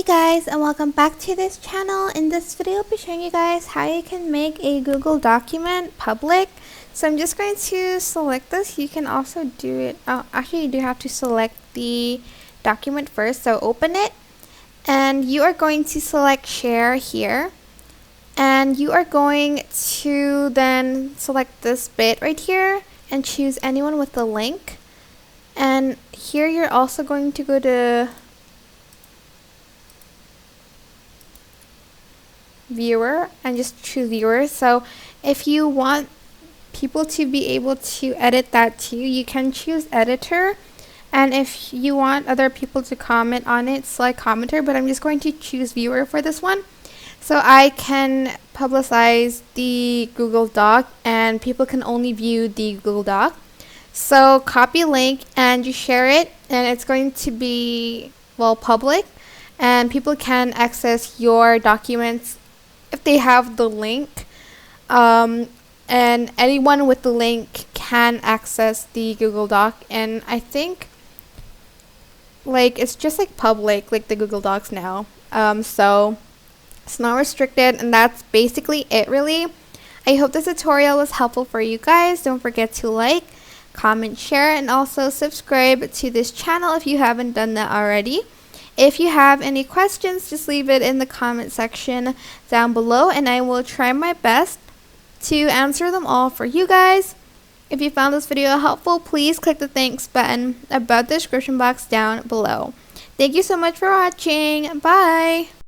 Guys, and welcome back to this channel. In this video I'll be showing you guys how you can make a Google document public. So I'm just going to select this. You can also do it, actually you do have to select the document first, so open it and you are going to select share here, and you are going to then select this bit right here and choose anyone with the link, and here you're also going to go to viewer and just choose viewer. So if you want people to be able to edit that too, you can choose editor, and if you want other people to comment on it, select commenter, but I'm just going to choose viewer for this one so I can publicize the Google Doc and people can only view the Google Doc. So copy link and you share it, and it's going to be, well, public, and people can access your documents if they have the link, and anyone with the link can access the Google Doc. And I think like it's just like public, like the Google Docs now, so it's not restricted, and that's basically it really. I hope this tutorial was helpful for you guys. Don't forget to like, comment, share, and also subscribe to this channel if you haven't done that already. If you have any questions, just leave it in the comment section down below and I will try my best to answer them all for you guys. If you found this video helpful, please click the thanks button above the description box down below. Thank you so much for watching. Bye!